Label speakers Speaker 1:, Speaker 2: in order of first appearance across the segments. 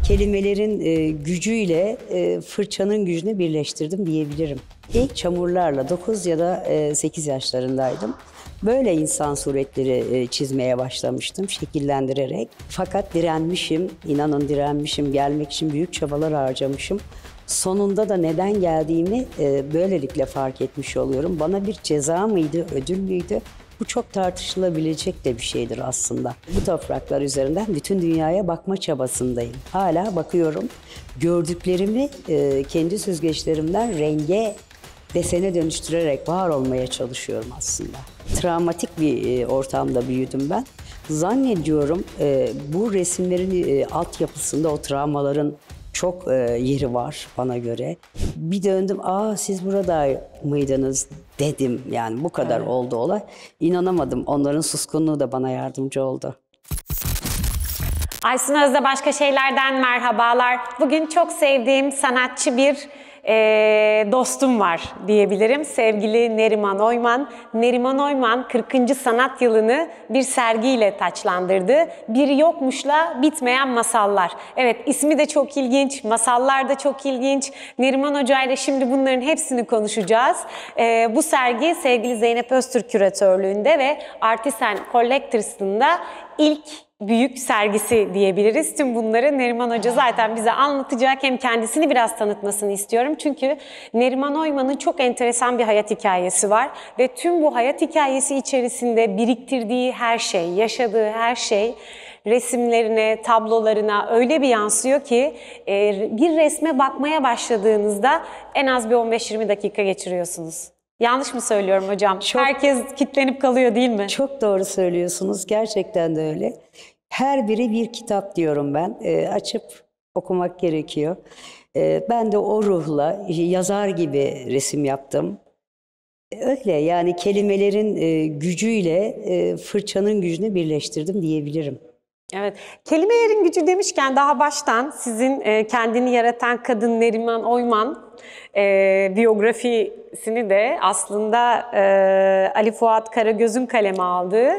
Speaker 1: kelimelerin gücüyle fırçanın gücünü birleştirdim diyebilirim. İlk çamurlarla 9 ya da 8 yaşlarındaydım. Böyle insan suretleri çizmeye başlamıştım, şekillendirerek. Fakat direnmişim, inanın direnmişim, gelmek için büyük çabalar harcamışım. Sonunda da neden geldiğimi böylelikle fark etmiş oluyorum. Bana bir ceza mıydı, ödül müydü? Bu çok tartışılabilecek de bir şeydir aslında. Bu topraklar üzerinden bütün dünyaya bakma çabasındayım. Hala bakıyorum. Gördüklerimi kendi süzgeçlerimden renge, desene dönüştürerek var olmaya çalışıyorum aslında. Travmatik bir ortamda büyüdüm ben. Zannediyorum bu resimlerin altyapısında o travmaların çok yeri var bana göre. Bir döndüm, siz burada mıydınız dedim. Yani bu kadar oldu olay. İnanamadım. Onların suskunluğu da bana yardımcı oldu.
Speaker 2: Aysun Öz'de Başka Şeylerden merhabalar. Bugün çok sevdiğim sanatçı bir dostum var diyebilirim. Sevgili Neriman Oyman. Neriman Oyman 40. sanat yılını bir sergiyle taçlandırdı. Bir yokmuşla bitmeyen masallar. Evet, ismi de çok ilginç, masallar da çok ilginç. Neriman Hoca ile şimdi bunların hepsini konuşacağız. Bu sergi sevgili Zeynep Öztürk küratörlüğünde ve Artisan Collectors'ın da ilk büyük sergisi diyebiliriz. Tüm bunları Neriman Hoca zaten bize anlatacak. Hem kendisini biraz tanıtmasını istiyorum. Çünkü Neriman Oyman'ın çok enteresan bir hayat hikayesi var. Ve tüm bu hayat hikayesi içerisinde biriktirdiği her şey, yaşadığı her şey resimlerine, tablolarına öyle bir yansıyor ki bir resme bakmaya başladığınızda en az bir 15-20 dakika geçiriyorsunuz. Yanlış mı söylüyorum hocam? Herkes kitlenip kalıyor değil mi?
Speaker 1: Çok doğru söylüyorsunuz. Gerçekten de öyle. Her biri bir kitap diyorum ben. Açıp okumak gerekiyor. Ben de o ruhla yazar gibi resim yaptım. Öyle yani kelimelerin gücüyle fırçanın gücünü birleştirdim diyebilirim.
Speaker 2: Evet. Kelimelerin gücü demişken daha baştan sizin kendini yaratan kadın Neriman Oyman biyografisini de aslında Ali Fuat Karagöz'ün kaleme aldığı,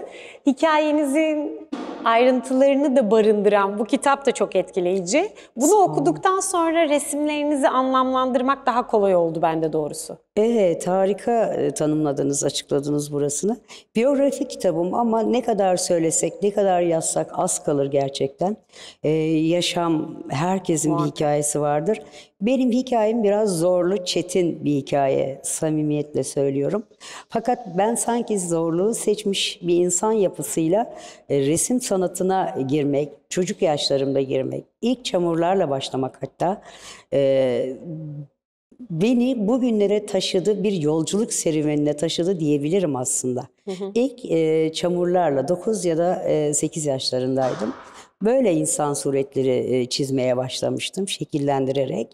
Speaker 2: hikayenizin ayrıntılarını da barındıran bu kitap da çok etkileyici. Bunu okuduktan sonra resimlerinizi anlamlandırmak daha kolay oldu bende doğrusu.
Speaker 1: Evet, harika tanımladınız, açıkladınız burasını. Biyografi kitabım ama ne kadar söylesek, ne kadar yazsak az kalır gerçekten. Yaşam, herkesin bir hikayesi vardır. Benim hikayem biraz zorlu, çetin bir hikaye, samimiyetle söylüyorum. Fakat ben sanki zorluğu seçmiş bir insan yapısıyla resim sanatına girmek, çocuk yaşlarımda girmek, ilk çamurlarla başlamak hatta... beni bugünlere taşıdı, bir yolculuk serüvenine taşıdı diyebilirim aslında. İlk çamurlarla 9 ya da 8 yaşlarındaydım. Böyle insan suretleri çizmeye başlamıştım, şekillendirerek.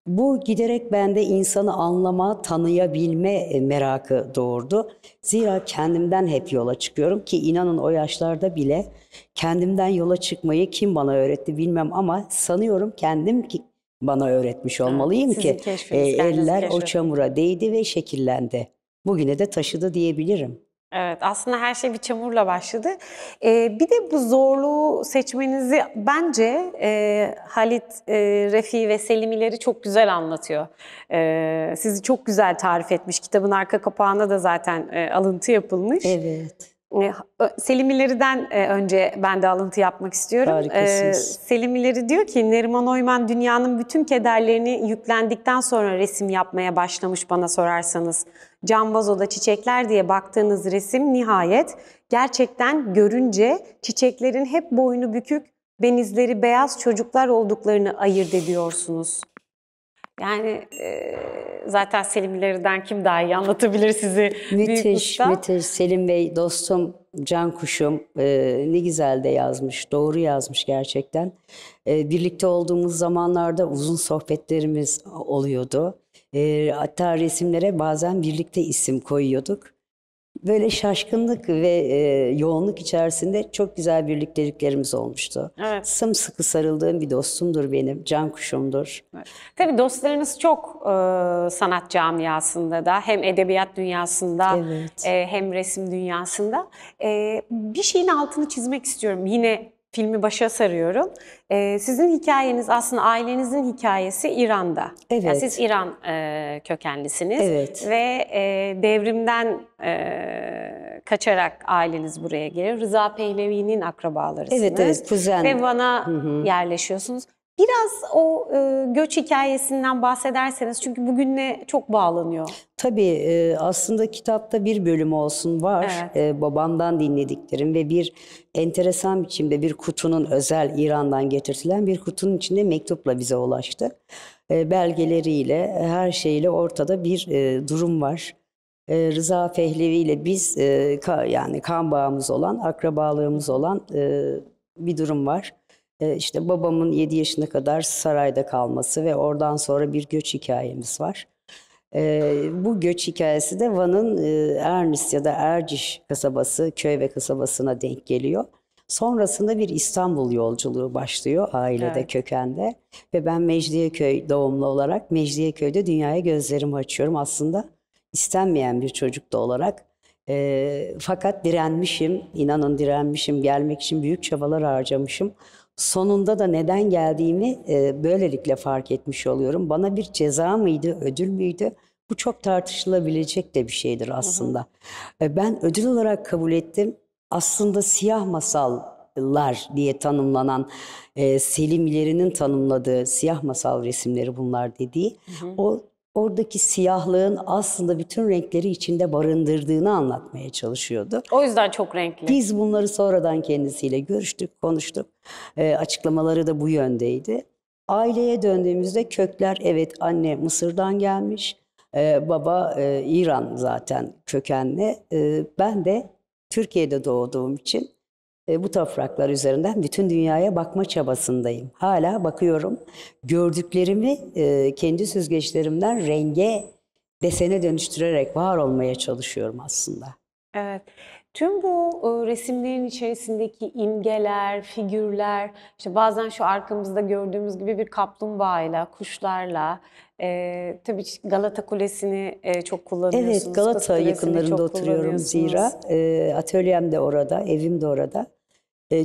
Speaker 1: Bu giderek bende insanı anlama, tanıyabilme merakı doğurdu. Zira kendimden hep yola çıkıyorum ki inanın o yaşlarda bile kendimden yola çıkmayı kim bana öğretti bilmem ama sanıyorum kendim ki bana öğretmiş olmalıyım ki eller o çamura değdi ve şekillendi. Bugüne de taşıdı diyebilirim.
Speaker 2: Evet, aslında her şey bir çamurla başladı. Bir de bu zorluğu seçmenizi bence Halit, Refi ve Selimileri çok güzel anlatıyor. Sizi çok güzel tarif etmiş. Kitabın arka kapağına da zaten alıntı yapılmış.
Speaker 1: Evet.
Speaker 2: Selimiler'den önce ben de alıntı yapmak istiyorum.
Speaker 1: Harikasınız.
Speaker 2: Selimileri diyor ki, Neriman Oyman dünyanın bütün kederlerini yüklendikten sonra resim yapmaya başlamış bana sorarsanız. Cam vazoda çiçekler diye baktığınız resim nihayet gerçekten görünce çiçeklerin hep boynu bükük, benizleri beyaz çocuklar olduklarını ayırt ediyorsunuz. Yani zaten Selimiler'den kim daha iyi anlatabilir sizi?
Speaker 1: Müthiş, müthiş. Selim Bey dostum, can kuşum. Ne güzel de yazmış, doğru yazmış gerçekten. Birlikte olduğumuz zamanlarda uzun sohbetlerimiz oluyordu. Hatta resimlere bazen birlikte isim koyuyorduk. Böyle şaşkınlık ve yoğunluk içerisinde çok güzel birlikteliklerimiz olmuştu.
Speaker 2: Evet.
Speaker 1: Sımsıkı sarıldığım bir dostumdur benim, can kuşumdur.
Speaker 2: Evet. Tabii dostlarınız çok sanat camiasında da, hem edebiyat dünyasında
Speaker 1: Evet.
Speaker 2: hem resim dünyasında. Bir şeyin altını çizmek istiyorum. Yine filmi başa sarıyorum. Sizin hikayeniz aslında ailenizin hikayesi İran'da.
Speaker 1: Evet.
Speaker 2: Yani siz İran kökenlisiniz.
Speaker 1: Evet.
Speaker 2: Ve devrimden kaçarak aileniz buraya geliyor. Rıza Pehlevi'nin akrabalarısınız.
Speaker 1: Evet, evet, kuzen.
Speaker 2: Ve Van'a yerleşiyorsunuz. Biraz o göç hikayesinden bahsederseniz çünkü bugünle çok bağlanıyor.
Speaker 1: Tabii aslında kitapta bir bölüm olsun var.
Speaker 2: Evet.
Speaker 1: Babamdan dinlediklerim ve bir enteresan biçimde bir kutunun özel İran'dan getirtilen bir kutunun içinde mektupla bize ulaştı. Belgeleriyle, her şeyle ortada bir durum var. Rıza Pehlevi ile biz yani kan bağımız olan, akrabalığımız olan bir durum var. İşte babamın 7 yaşına kadar sarayda kalması ve oradan sonra bir göç hikayemiz var. Bu göç hikayesi de Van'ın Ernis ya da Erciş kasabası, köy ve kasabasına denk geliyor. Sonrasında bir İstanbul yolculuğu başlıyor ailede,
Speaker 2: Evet.
Speaker 1: kökende. Ve ben Mecidiyeköy doğumlu olarak Mecidiyeköy'de dünyaya gözlerimi açıyorum. Aslında istenmeyen bir çocuk da olarak. Fakat direnmişim, inanın direnmişim, gelmek için büyük çabalar harcamışım. Sonunda da neden geldiğimi böylelikle fark etmiş oluyorum. Bana bir ceza mıydı, ödül müydü? Bu çok tartışılabilecek de bir şeydir aslında. Ben ödül olarak kabul ettim. Aslında siyah masallar diye tanımlanan Selim İleri'nin tanımladığı siyah masal resimleri bunlar dediği. Oradaki siyahlığın aslında bütün renkleri içinde barındırdığını anlatmaya çalışıyordu.
Speaker 2: O yüzden çok renkli.
Speaker 1: Biz bunları sonradan kendisiyle görüştük, konuştuk. Açıklamaları da bu yöndeydi. Aileye döndüğümüzde kökler, evet, anne Mısır'dan gelmiş, baba İran zaten kökenli. Ben de Türkiye'de doğduğum için bu topraklar üzerinden bütün dünyaya bakma çabasındayım. Hala bakıyorum. Gördüklerimi kendi süzgeçlerimden renge, desene dönüştürerek var olmaya çalışıyorum aslında.
Speaker 2: Evet. Tüm bu resimlerin içerisindeki imgeler, figürler, işte bazen şu arkamızda gördüğümüz gibi bir kaplumbağayla, kuşlarla, tabii Galata Kulesi'ni çok kullanıyorsunuz.
Speaker 1: Evet, Galata
Speaker 2: Kız Kulesi'ni
Speaker 1: yakınlarında
Speaker 2: çok
Speaker 1: oturuyorum zira. Atölyem de orada, evim de orada.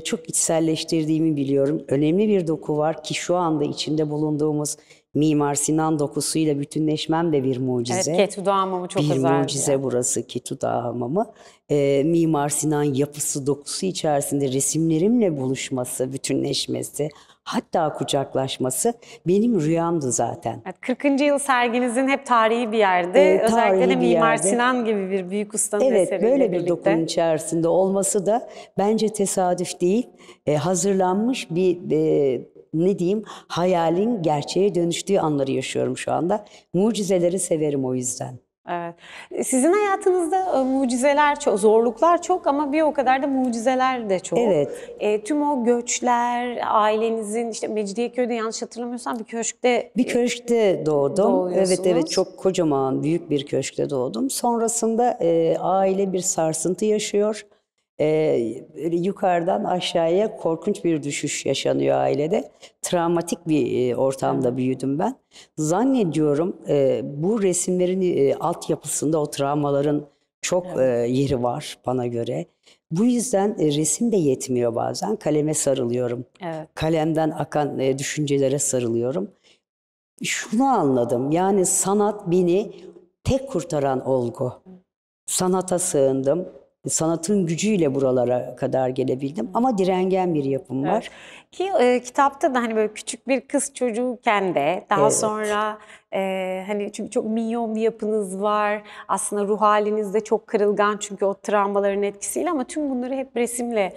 Speaker 1: Çok içselleştirdiğimi biliyorum. Önemli bir doku var ki şu anda içinde bulunduğumuz Mimar Sinan dokusuyla bütünleşmem de bir mucize.
Speaker 2: Evet, Ketuda Hamamı çok
Speaker 1: Bir
Speaker 2: özel.
Speaker 1: mucize burası, Ketuda Hamamı. Mimar Sinan yapısı, dokusu içerisinde resimlerimle buluşması, bütünleşmesi, hatta kucaklaşması benim rüyamdı zaten.
Speaker 2: Evet, 40. yıl serginizin hep tarihi bir yerde. Özellikle de
Speaker 1: Tarihi bir
Speaker 2: Mimar
Speaker 1: yerde.
Speaker 2: Sinan gibi bir büyük ustanın
Speaker 1: Evet,
Speaker 2: eseriyle
Speaker 1: böyle bir
Speaker 2: birlikte.
Speaker 1: dokunun içerisinde olması da bence tesadüf değil. Hazırlanmış bir ne diyeyim, hayalin gerçeğe dönüştüğü anları yaşıyorum şu anda. Mucizeleri severim o yüzden.
Speaker 2: Evet. Sizin hayatınızda mucizeler çok, zorluklar çok ama bir o kadar da mucizeler de çok.
Speaker 1: Evet.
Speaker 2: Tüm o göçler, ailenizin işte Mecidiyeköy'de yanlış hatırlamıyorsam bir köşkte
Speaker 1: Bir köşkte doğdum.
Speaker 2: doğuyorsunuz.
Speaker 1: Evet, çok kocaman, büyük bir köşkte doğdum. Sonrasında aile bir sarsıntı yaşıyor. Yukarıdan aşağıya korkunç bir düşüş yaşanıyor ailede. Travmatik bir ortamda büyüdüm ben. Zannediyorum bu resimlerin altyapısında o travmaların çok yeri var bana göre. Bu yüzden resim de yetmiyor bazen. Kaleme sarılıyorum.
Speaker 2: Evet.
Speaker 1: Kalemden akan düşüncelere sarılıyorum. Şunu anladım, yani sanat beni tek kurtaran olgu. Sanata sığındım. Sanatın gücüyle buralara kadar gelebildim ama direngen bir yapım var.
Speaker 2: Ki kitapta da hani böyle küçük bir kız çocuğuken de daha
Speaker 1: Evet.
Speaker 2: sonra hani çünkü çok minyon bir yapınız var. Aslında ruh haliniz de çok kırılgan çünkü o travmaların etkisiyle ama tüm bunları hep resimle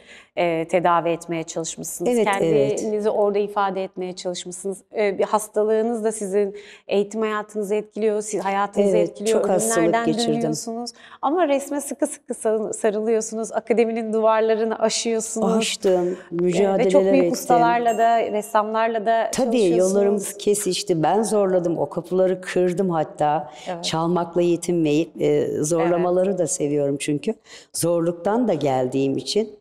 Speaker 2: tedavi etmeye çalışmışsınız.
Speaker 1: Evet,
Speaker 2: Kendinizi orada ifade etmeye çalışmışsınız. Bir hastalığınız da sizin eğitim hayatınızı etkiliyor, hayatınızı
Speaker 1: Evet,
Speaker 2: etkiliyor.
Speaker 1: çok hastalık
Speaker 2: Ölümlerden
Speaker 1: geçirdim.
Speaker 2: dönüyorsunuz. Ama resme sıkı sıkı sarılıyorsunuz. Akademinin duvarlarını aşıyorsunuz.
Speaker 1: Açtım,
Speaker 2: Ve çok
Speaker 1: mücadeleler
Speaker 2: büyük
Speaker 1: ettim.
Speaker 2: ustalarla da, ressamlarla da
Speaker 1: Tabii
Speaker 2: çalışıyorsunuz.
Speaker 1: yollarımız kesişti. Ben zorladım, o kapıları kırdım hatta.
Speaker 2: Evet.
Speaker 1: Çalmakla yetinmeyip zorlamaları da seviyorum çünkü. Zorluktan da geldiğim için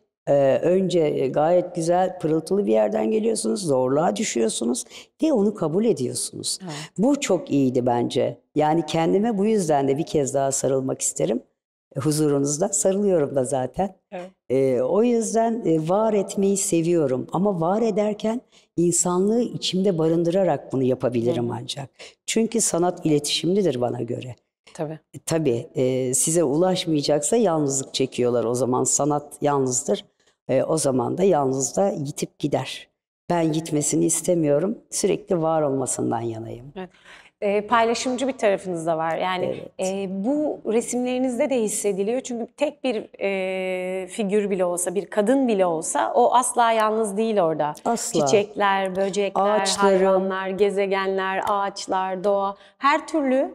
Speaker 1: önce gayet güzel, pırıltılı bir yerden geliyorsunuz, zorluğa düşüyorsunuz ve onu kabul ediyorsunuz. Bu çok iyiydi bence. Yani kendime bu yüzden de bir kez daha sarılmak isterim. huzurunuzda. Sarılıyorum da zaten.
Speaker 2: Evet.
Speaker 1: O yüzden var etmeyi seviyorum. Ama var ederken insanlığı içimde barındırarak bunu yapabilirim ancak. Çünkü sanat iletişimlidir bana göre.
Speaker 2: Tabii.
Speaker 1: Tabii size ulaşmayacaksa yalnızlık çekiyorlar o zaman. Sanat yalnızdır. O zaman da yalnız da yitip gider. Ben gitmesini istemiyorum. Sürekli var olmasından yanayım.
Speaker 2: Evet. Paylaşımcı bir tarafınız da var. Yani bu resimlerinizde de hissediliyor. Çünkü tek bir figür bile olsa, bir kadın bile olsa o asla yalnız değil orada.
Speaker 1: Asla.
Speaker 2: Çiçekler, böcekler,
Speaker 1: Ağaçlarım.
Speaker 2: hayvanlar, gezegenler, ağaçlar, doğa, her türlü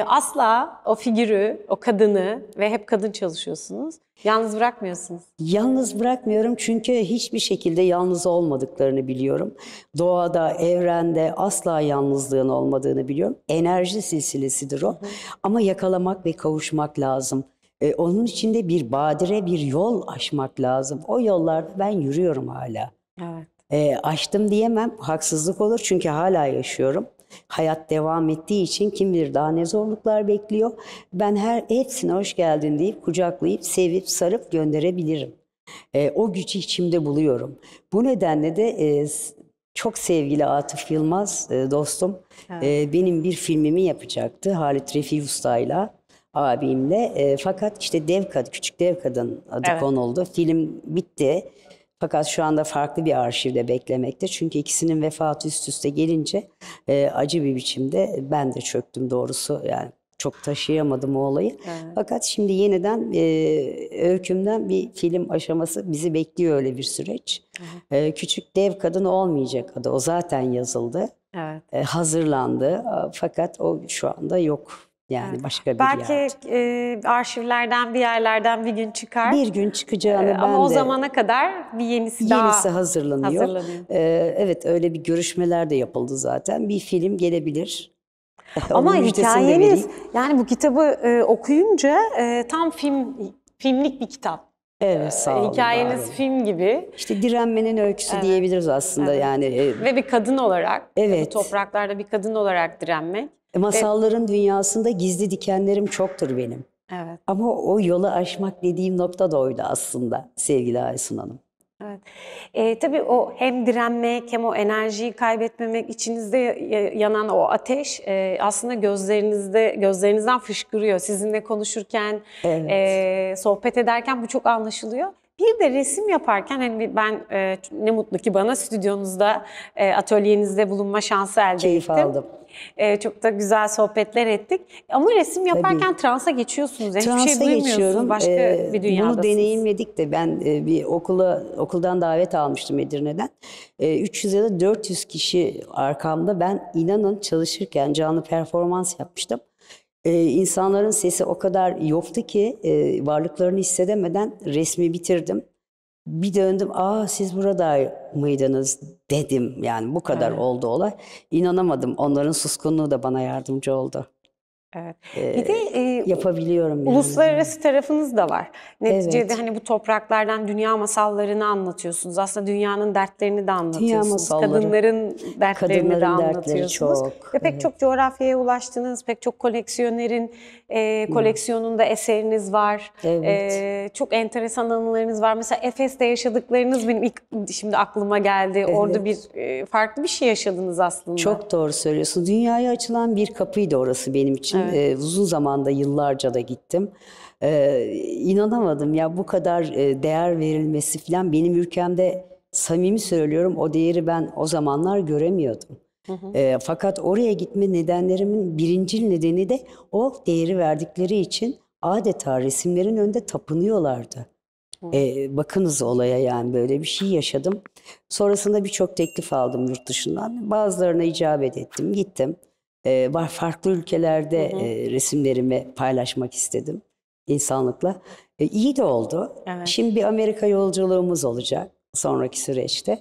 Speaker 2: asla o figürü, o kadını ve hep kadın çalışıyorsunuz. Yalnız bırakmıyorsunuz.
Speaker 1: Yalnız bırakmıyorum çünkü hiçbir şekilde yalnız olmadıklarını biliyorum. Doğada, evrende asla yalnızlığın olmadığını biliyorum. Enerji silsilesidir o. Ama yakalamak ve kavuşmak lazım. Onun için de bir badire, bir yol aşmak lazım. O yollarda ben yürüyorum hala.
Speaker 2: Evet.
Speaker 1: Aştım diyemem, haksızlık olur çünkü hala yaşıyorum. Hayat devam ettiği için kim bilir daha ne zorluklar bekliyor. Ben hepsine hoş geldin deyip kucaklayıp, sevip, sarıp gönderebilirim. O gücü içimde buluyorum. Bu nedenle de çok sevgili Atıf Yılmaz dostum benim bir filmimi yapacaktı Halit Refi Usta'yla, abimle. Fakat işte Küçük Dev Kadın adı
Speaker 2: Evet.
Speaker 1: konuldu. Film bitti. Fakat şu anda farklı bir arşivde beklemekte. Çünkü ikisinin vefatı üst üste gelince acı bir biçimde ben de çöktüm doğrusu. Yani çok taşıyamadım o olayı. Fakat şimdi yeniden öykümden bir film aşaması bizi bekliyor, öyle bir süreç. Küçük Dev Kadın olmayacak adı. O zaten yazıldı.
Speaker 2: Evet.
Speaker 1: Hazırlandı. Fakat o şu anda yok. Yani başka bir
Speaker 2: Belki
Speaker 1: yerde.
Speaker 2: arşivlerden bir yerlerden bir gün çıkar.
Speaker 1: Bir gün çıkacağını ben
Speaker 2: Ama o
Speaker 1: de...
Speaker 2: zamana kadar bir yenisi daha
Speaker 1: Yenisi hazırlanıyor.
Speaker 2: hazırlanıyor.
Speaker 1: Evet, öyle bir görüşmeler de yapıldı zaten. Bir film gelebilir.
Speaker 2: Ama
Speaker 1: Onun müjdesini de
Speaker 2: hikayeniz,
Speaker 1: vereyim.
Speaker 2: yani bu kitabı okuyunca tam filmlik bir kitap.
Speaker 1: Evet, sağ olun.
Speaker 2: Hikayeniz
Speaker 1: var olun.
Speaker 2: film gibi
Speaker 1: İşte direnmenin öyküsü diyebiliriz aslında. Yani
Speaker 2: ve bir kadın olarak,
Speaker 1: Evet.
Speaker 2: bu topraklarda bir kadın olarak direnmek.
Speaker 1: masalların dünyasında gizli dikenlerim çoktur benim.
Speaker 2: Evet.
Speaker 1: Ama o yolu aşmak dediğim nokta da oydu aslında sevgili Aysun Hanım.
Speaker 2: Evet. Tabii o hem direnmek hem o enerjiyi kaybetmemek, içinizde yanan o ateş aslında gözlerinizden fışkırıyor. Sizinle konuşurken, sohbet ederken bu çok anlaşılıyor. Bir de resim yaparken hani ben ne mutlu ki bana stüdyonuzda, atölyenizde bulunma şansı elde
Speaker 1: Keyif
Speaker 2: ettim.
Speaker 1: aldım.
Speaker 2: Çok da güzel sohbetler ettik. Ama resim yaparken transa geçiyorsunuz. Yani hiçbir şey
Speaker 1: Transa
Speaker 2: duymuyorsunuz.
Speaker 1: geçiyorum.
Speaker 2: Başka bir dünyadasınız.
Speaker 1: Bunu deneyimledik de ben bir okuldan davet almıştım Edirne'den. 300 ya da 400 kişi arkamda, ben inanın çalışırken canlı performans yapmıştım. İnsanların sesi o kadar yoktu ki varlıklarını hissedemeden resmi bitirdim. Bir döndüm, siz burada mıydınız dedim. Yani bu kadar oldu olay. İnanamadım. Onların suskunluğu da bana yardımcı oldu.
Speaker 2: Evet. Bir de
Speaker 1: Yapabiliyorum yani.
Speaker 2: uluslararası tarafınız da var. Neticede
Speaker 1: Evet.
Speaker 2: hani bu topraklardan dünya masallarını anlatıyorsunuz. Aslında dünyanın dertlerini de anlatıyorsunuz.
Speaker 1: masalları.
Speaker 2: Kadınların dertlerini de
Speaker 1: Kadınların dertleri
Speaker 2: anlatıyorsunuz.
Speaker 1: çok,
Speaker 2: Ve pek çok coğrafyaya ulaştınız. Pek çok koleksiyonerin koleksiyonunda eseriniz var.
Speaker 1: Evet.
Speaker 2: Çok enteresan anılarınız var. Mesela Efes'te yaşadıklarınız benim ilk şimdi aklıma geldi. Orada bir farklı bir şey yaşadınız aslında.
Speaker 1: Çok doğru söylüyorsun. Dünyaya açılan bir kapıydı orası benim için. Uzun zamanda, yıllarca da gittim. İnanamadım ya, bu kadar değer verilmesi falan benim ülkemde, samimi söylüyorum, o değeri ben o zamanlar göremiyordum. Fakat oraya gitme nedenlerimin birincil nedeni de o değeri verdikleri için adeta resimlerin önünde tapınıyorlardı. Bakınız olaya, yani böyle bir şey yaşadım. Sonrasında birçok teklif aldım yurt dışından. Bazılarına icabet ettim, gittim. Farklı ülkelerde resimlerimi paylaşmak istedim insanlıkla. İyi de oldu.
Speaker 2: Evet.
Speaker 1: Şimdi bir Amerika yolculuğumuz olacak sonraki süreçte.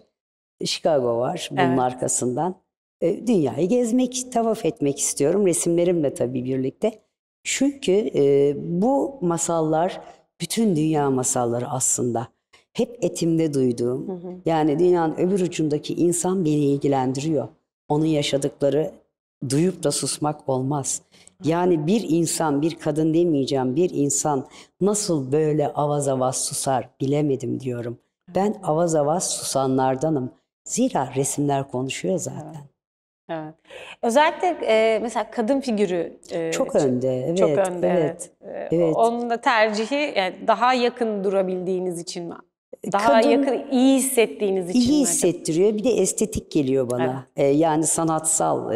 Speaker 1: Chicago var bunun arkasından. Dünyayı gezmek, tavaf etmek istiyorum. Resimlerimle tabii birlikte. Çünkü bu masallar bütün dünya masalları aslında. Hep etimde duyduğum, yani dünyanın öbür ucundaki insan beni ilgilendiriyor. Onun yaşadıkları duyup da susmak olmaz. Yani bir insan, bir kadın demeyeceğim, bir insan nasıl böyle avaz avaz susar bilemedim diyorum. Ben avaz avaz susanlardanım. Zira resimler konuşuyor zaten.
Speaker 2: Evet. Özellikle mesela kadın figürü
Speaker 1: Çok önde,
Speaker 2: çok
Speaker 1: evet,
Speaker 2: önde,
Speaker 1: evet,
Speaker 2: evet.
Speaker 1: evet.
Speaker 2: Onun da tercihi yani daha yakın durabildiğiniz için mi? Daha
Speaker 1: Kadın
Speaker 2: yakın, iyi hissettiğiniz için
Speaker 1: İyi
Speaker 2: mi acaba?
Speaker 1: hissettiriyor. Bir de estetik geliyor
Speaker 2: Evet.
Speaker 1: bana. Yani sanatsal,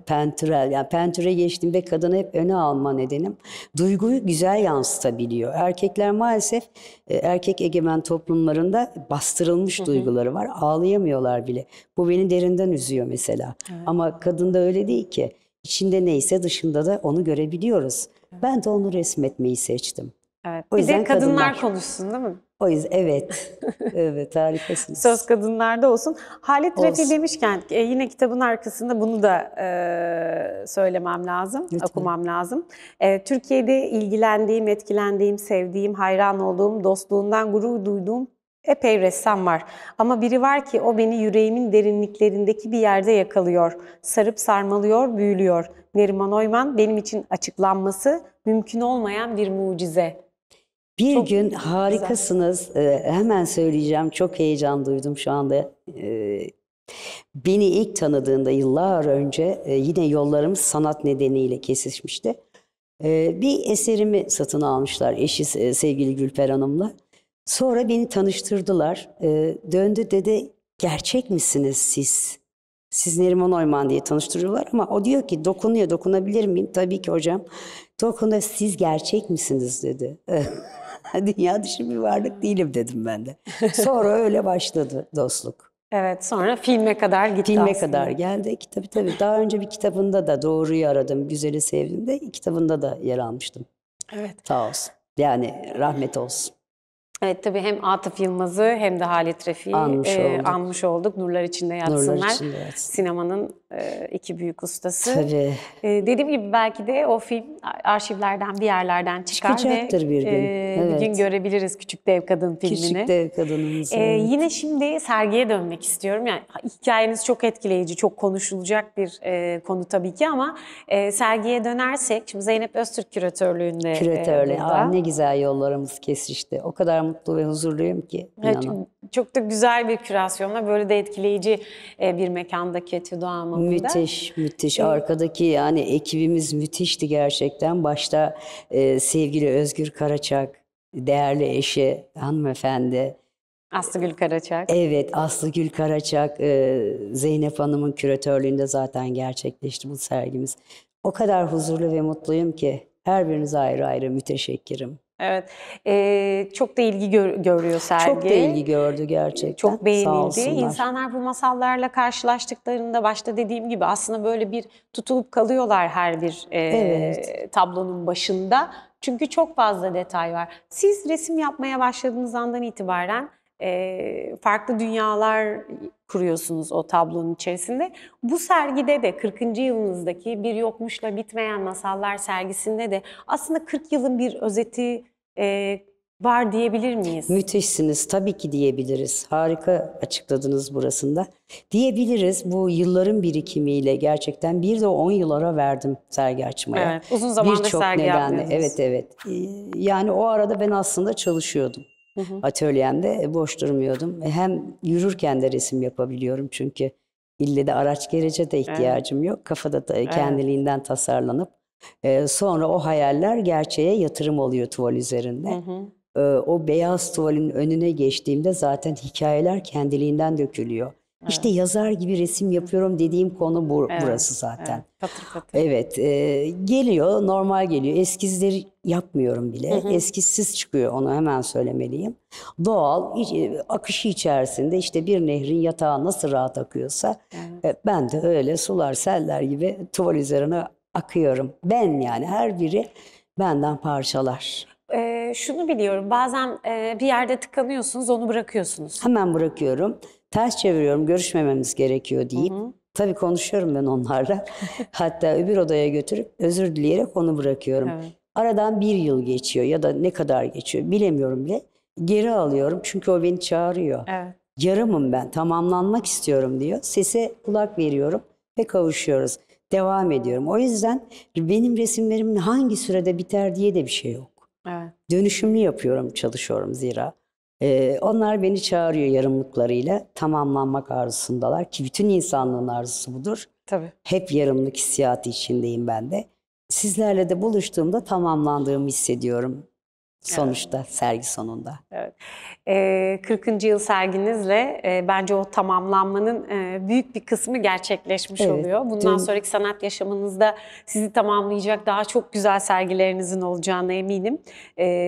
Speaker 1: pentürel. Yani pentüre geçtiğimde kadını hep öne alma nedenim. Duyguyu güzel yansıtabiliyor. Erkekler maalesef erkek egemen toplumlarında bastırılmış duyguları var. Ağlayamıyorlar bile. Bu beni derinden üzüyor mesela. Ama kadında öyle değil ki. İçinde neyse dışında da onu görebiliyoruz. Ben de onu resmetmeyi seçtim.
Speaker 2: Evet.
Speaker 1: O
Speaker 2: Bir de
Speaker 1: yüzden
Speaker 2: kadınlar
Speaker 1: kadınlar.
Speaker 2: konuşsun değil mi?
Speaker 1: O yüzden evet. Evet,
Speaker 2: Söz
Speaker 1: harikasınız.
Speaker 2: kadınlarda olsun. Halit Refi
Speaker 1: Olsun.
Speaker 2: demişken yine kitabın arkasında bunu da söylemem lazım,
Speaker 1: Lütfen.
Speaker 2: okumam lazım. Türkiye'de ilgilendiğim, etkilendiğim, sevdiğim, hayran olduğum, dostluğundan gurur duyduğum epey ressam var. Ama biri var ki o beni yüreğimin derinliklerindeki bir yerde yakalıyor. Sarıp sarmalıyor, büyülüyor. Neriman Oyman benim için açıklanması mümkün olmayan bir mucize.
Speaker 1: Bir
Speaker 2: Çok
Speaker 1: gün
Speaker 2: güzel.
Speaker 1: harikasınız. Hemen söyleyeceğim. Çok heyecan duydum şu anda. Beni ilk tanıdığında yıllar önce yine yollarımız sanat nedeniyle kesişmişti. Bir eserimi satın almışlar eşi sevgili Gülper Hanım'la. Sonra beni tanıştırdılar. Döndü dedi, gerçek misiniz siz? Siz Neriman Oyman diye tanıştırıyorlar ama o diyor ki dokunuyor, dokunabilir miyim? Tabii ki hocam. Dokunuyor, siz gerçek misiniz dedi. Dünya dışı bir varlık değilim dedim ben de. Sonra öyle başladı dostluk.
Speaker 2: Evet, sonra filme kadar gitti
Speaker 1: Filme
Speaker 2: aslında.
Speaker 1: kadar geldi. Tabii. Daha önce bir kitabında da Doğruyu Aradım, Güzeli Sevdim de kitabında da yer almıştım.
Speaker 2: Evet.
Speaker 1: Sağ olsun. Yani rahmet olsun.
Speaker 2: Evet, tabii hem Atıf Yılmaz'ı hem de Halit Refik'i
Speaker 1: Anmış olduk.
Speaker 2: anmış olduk. Nurlar içinde
Speaker 1: Nurlar
Speaker 2: yatsınlar.
Speaker 1: içinde yatsın.
Speaker 2: Sinemanın iki büyük ustası.
Speaker 1: Tabii.
Speaker 2: Dediğim gibi belki de o film arşivlerden bir yerlerden çıkar
Speaker 1: Çıkacaktır
Speaker 2: ve
Speaker 1: bir gün.
Speaker 2: bir gün
Speaker 1: Evet.
Speaker 2: görebiliriz Küçük Dev Kadın filmini.
Speaker 1: Küçük dev kadınımız. Evet.
Speaker 2: Yine şimdi sergiye dönmek istiyorum. Yani hikayeniz çok etkileyici, çok konuşulacak bir konu tabii ki ama sergiye dönersek, şimdi Zeynep Öztürk küratörlüğünde
Speaker 1: Küratörle.
Speaker 2: burada.
Speaker 1: Ne güzel yollarımız kesişti. O kadar mutlu ve huzurluyum ki.
Speaker 2: Evet,
Speaker 1: İnanın.
Speaker 2: çok da güzel bir kürasyonla böyle de etkileyici bir mekandaki etüdü hamamında.
Speaker 1: Müthiş, müthiş. Arkadaki yani ekibimiz müthişti gerçekten. Başta sevgili Özgür Karaçak, değerli eşi hanımefendi.
Speaker 2: Aslı Gül Karaçak.
Speaker 1: Evet, Aslı Gül Karaçak, Zeynep Hanım'ın küratörlüğünde zaten gerçekleşti bu sergimiz. O kadar huzurlu ve mutluyum ki her birinize ayrı ayrı müteşekkirim.
Speaker 2: Evet, çok da ilgi görüyor sergi.
Speaker 1: Çok da ilgi gördü gerçekten.
Speaker 2: Çok
Speaker 1: Sağ
Speaker 2: beğenildi.
Speaker 1: olsunlar.
Speaker 2: İnsanlar bu masallarla karşılaştıklarında başta dediğim gibi aslında böyle bir tutulup kalıyorlar her bir
Speaker 1: Evet.
Speaker 2: tablonun başında. Çünkü çok fazla detay var. Siz resim yapmaya başladığınız andan itibaren farklı dünyalar kuruyorsunuz o tablonun içerisinde. Bu sergide de 40. yılınızdaki Bir Yokmuşla Bitmeyen Masallar sergisinde de aslında 40 yılın bir özeti var diyebilir miyiz?
Speaker 1: Müthişsiniz. Tabii ki diyebiliriz. Harika açıkladınız burasında. Diyebiliriz, bu yılların birikimiyle gerçekten bir de 10 yıl ara verdim sergi açmaya.
Speaker 2: Evet, uzun zamandır
Speaker 1: Birçok
Speaker 2: sergi
Speaker 1: nedenle.
Speaker 2: yapmıyordunuz.
Speaker 1: Evet. Yani o arada ben aslında çalışıyordum. Atölyemde boş durmuyordum. Hem yürürken de resim yapabiliyorum çünkü ille de araç gerece de ihtiyacım yok. Kafada da kendiliğinden tasarlanıp sonra o hayaller gerçeğe yatırım oluyor tuval üzerinde. O beyaz tuvalin önüne geçtiğimde zaten hikayeler kendiliğinden dökülüyor. İşte yazar gibi resim yapıyorum dediğim konu burası zaten.
Speaker 2: Evet, patır patır.
Speaker 1: Evet, geliyor, normal geliyor. Eskizleri yapmıyorum bile. Eskizsiz çıkıyor, onu hemen söylemeliyim. Doğal, akışı içerisinde işte bir nehrin yatağı nasıl rahat akıyorsa ben de öyle sular, seller gibi tuval üzerine akıyorum. Ben yani her biri benden parçalar.
Speaker 2: Şunu biliyorum, bazen bir yerde tıkanıyorsunuz, onu bırakıyorsunuz.
Speaker 1: Hemen bırakıyorum. Ters çeviriyorum, görüşmememiz gerekiyor deyip. Tabii konuşuyorum ben onlarla. Hatta öbür odaya götürüp özür dileyerek onu bırakıyorum.
Speaker 2: Evet.
Speaker 1: Aradan bir yıl geçiyor ya da ne kadar geçiyor bilemiyorum bile. Geri alıyorum çünkü o beni çağırıyor.
Speaker 2: Evet.
Speaker 1: Yarımım ben, tamamlanmak istiyorum diyor. Sese kulak veriyorum ve kavuşuyoruz. devam ediyorum. O yüzden benim resimlerim hangi sürede biter diye de bir şey yok.
Speaker 2: Evet.
Speaker 1: Dönüşümlü yapıyorum, çalışıyorum zira. Onlar beni çağırıyor yarımlıklarıyla. Tamamlanmak arzusundalar ki bütün insanlığın arzusu budur.
Speaker 2: Tabii.
Speaker 1: Hep yarımlık hissiyatı içindeyim ben de. Sizlerle de buluştuğumda tamamlandığımı hissediyorum. Sonuçta, sergi sonunda.
Speaker 2: Evet. 40. yıl serginizle bence o tamamlanmanın büyük bir kısmı gerçekleşmiş
Speaker 1: Evet,
Speaker 2: oluyor. Bundan
Speaker 1: dün-
Speaker 2: sonraki sanat yaşamınızda sizi tamamlayacak daha çok güzel sergilerinizin olacağına eminim.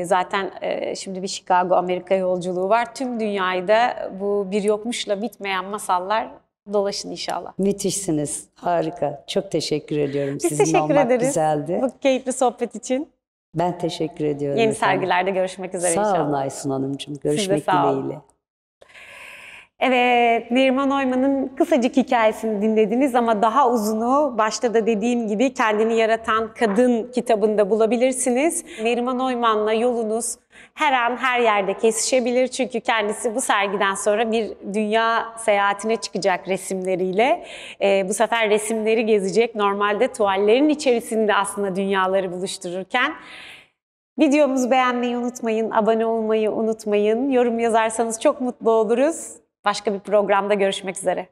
Speaker 2: Zaten şimdi bir Chicago Amerika yolculuğu var. Tüm dünyayı da bu bir yokmuşla bitmeyen masallar dolaşın inşallah.
Speaker 1: Müthişsiniz, harika. Çok teşekkür ediyorum.
Speaker 2: Biz
Speaker 1: Sizinle
Speaker 2: teşekkür
Speaker 1: olmak
Speaker 2: ederiz
Speaker 1: güzeldi.
Speaker 2: bu keyifli sohbet için.
Speaker 1: Ben teşekkür ediyorum
Speaker 2: Yeni
Speaker 1: efendim.
Speaker 2: sergilerde görüşmek üzere
Speaker 1: Sağ
Speaker 2: inşallah.
Speaker 1: olun Aysun Hanımcığım. Görüşmek
Speaker 2: sağ olun.
Speaker 1: dileğiyle.
Speaker 2: Evet, Neriman Oyman'ın kısacık hikayesini dinlediniz ama daha uzunu başta da dediğim gibi Kendini Yaratan Kadın kitabında bulabilirsiniz. Neriman Oyman'la yolunuz her an her yerde kesişebilir çünkü kendisi bu sergiden sonra bir dünya seyahatine çıkacak resimleriyle. Bu sefer resimleri gezecek. Normalde tuvallerin içerisinde aslında dünyaları buluştururken. Videomuzu beğenmeyi unutmayın, abone olmayı unutmayın. Yorum yazarsanız çok mutlu oluruz. Başka bir programda görüşmek üzere.